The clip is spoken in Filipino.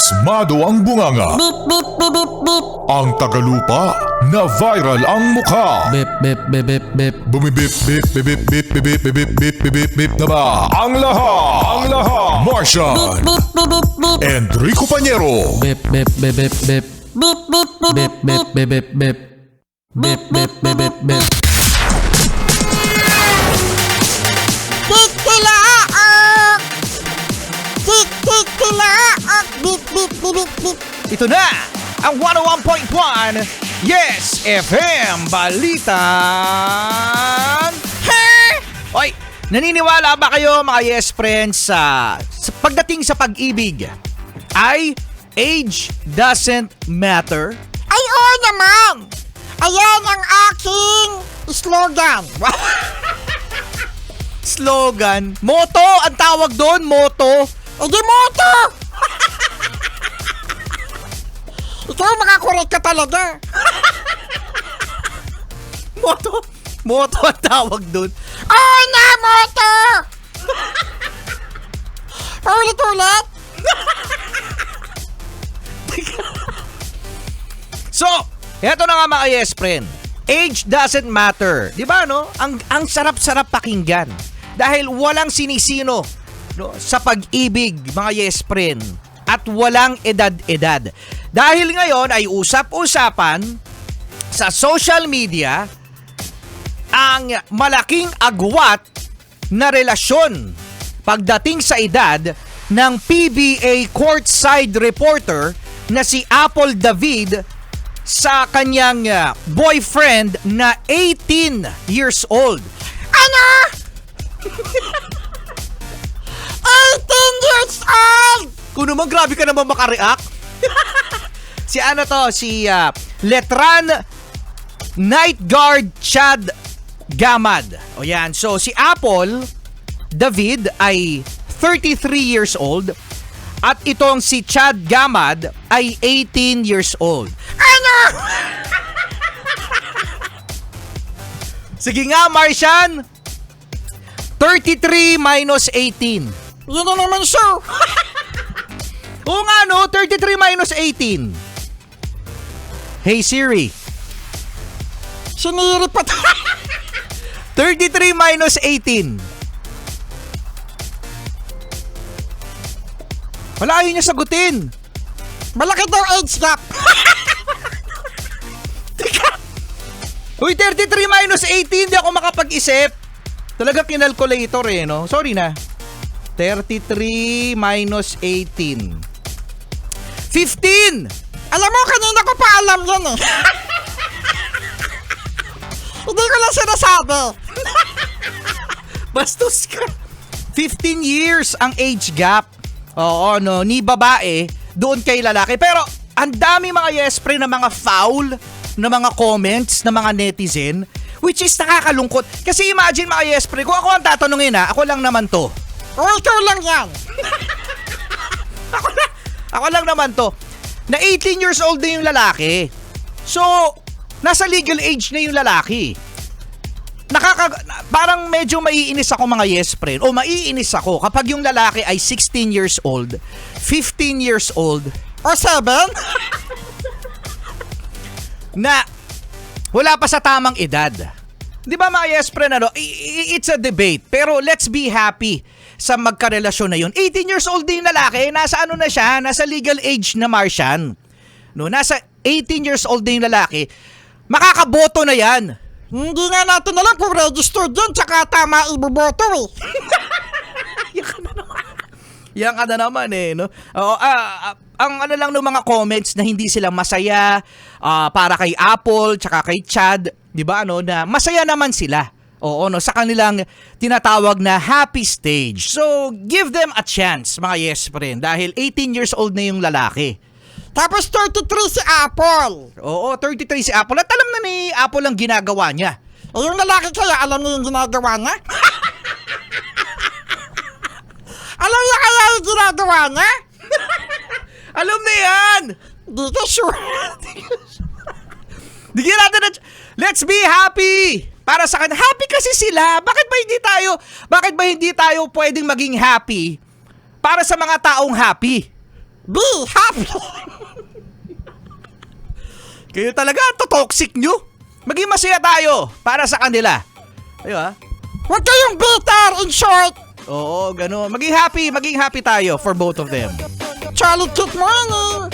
Pasmado ang bunganga. Beep, beep, beep, beep, beep. Ang tagalupa na viral ang mukha. Bip, bip, bip, bip, bip. Bumibip, bip, bip, bip, bip, bip, bip, bip, bip, bip, bip na ba? Ang lahat! Martian! Beep, beep, beep, beep. Enrico Pañero! Bip, bip, bip, bip, bip. Beep, beep, beep, Bip, bip, bip, bip, bip. Bip, bip, bip, bip, bip. Tikilaok! Tikilaok! Beep, beep, beep, beep, beep. Ito na ang 101.1 Yes FM Balitan. Oy, naniniwala ba kayo mga Yes Friends sa pagdating sa pag-ibig ay age doesn't matter? Ay, oo naman! Ayan ang aking slogan. Slogan, motto ang tawag doon, motto. Hindi moto! Ikaw makakorek ka talaga. Motto ang tawag doon. Oo na, moto! Ulit-ulit? So, eto na nga mga Yes Friend. Age doesn't matter. Di ba, no? Ang sarap-sarap pakinggan. Dahil walang sinisino, no, sa pag-ibig, mga Yes Friend. At walang edad-edad. Dahil ngayon ay usap-usapan sa social media ang malaking agwat na relasyon pagdating sa edad ng PBA courtside reporter na si Apple David sa kanyang boyfriend na 18 years old. Ano? 18 years old! Kung naman grabe ka naman makareact. Si ano to? Si Letran Night Guard Chad Gamad. O yan. So si Apple David ay 33 years old at itong si Chad Gamad ay 18 years old. Ano? Sige nga, Martian. 33 minus 18. Yun na naman siya. Oo nga no, 33 minus 18. Hey Siri, Siniri pa 33 minus 18. Wala, ayaw niya sagutin. Malaki daw age gap. Uy, 33 minus 18, di ako makapag-isip. Talaga kinalculator no? Sorry na. 33 minus 18. 15! Alam mo, kanina ko pa alam yan eh. Hindi ko lang sinasabi. Bastos ka. 15 years ang age gap. Oo, no, ni babae doon kay lalaki. Pero ang dami mga yes pre na mga foul na mga comments na mga netizen, which is nakakalungkot. Kasi imagine mga yes pre, kung ako ang tatanungin ako lang naman to. O, ikaw lang yan. Ako lang naman to. Na 18 years old na yung lalaki. So, nasa legal age na yung lalaki. Parang medyo maiinis ako mga yes friend. O maiinis ako kapag yung lalaki ay 16 years old, 15 years old, O 7? na wala pa sa tamang edad. Di ba mga yes friend, it's a debate. Pero let's be happy sa magkarelasyon na yun. 18 years old din yung lalaki, nasa ano na siya, nasa legal age na Martian. No, nasa 18 years old din yung lalaki, makakaboto na yan. Hindi nga natin alam kung registered yan, tsaka tama iboboto eh. Yan ka na naman no? Oo, ang ano lang ng mga comments na hindi sila masaya para kay Apple, tsaka kay Chad, di ba no, na masaya naman sila. Oo, no, sa kanilang tinatawag na happy stage. So, give them a chance, mga yes friend, dahil 18 years old na yung lalaki. Tapos 33 si Apple. Oo, 33 si Apple. At alam na ni Apple ang ginagawa niya. Eh, yung lalaki kaya alam niya yung ginagawa niya? Alam niya kaya yung ginagawa niya? Alam na yan! Di ka sure. Bigyan natin na... Let's be happy! Para sa kanya, happy kasi sila. Bakit ba hindi tayo pwedeng maging happy para sa mga taong happy? Be happy. Kayo talaga, to-toxic nyo. Maging masaya tayo para sa kanila. Ayo ha? Huwag kayong bitter, in short. Oo, gano'n. Maging happy tayo for both of them. Charlie Kit Morning.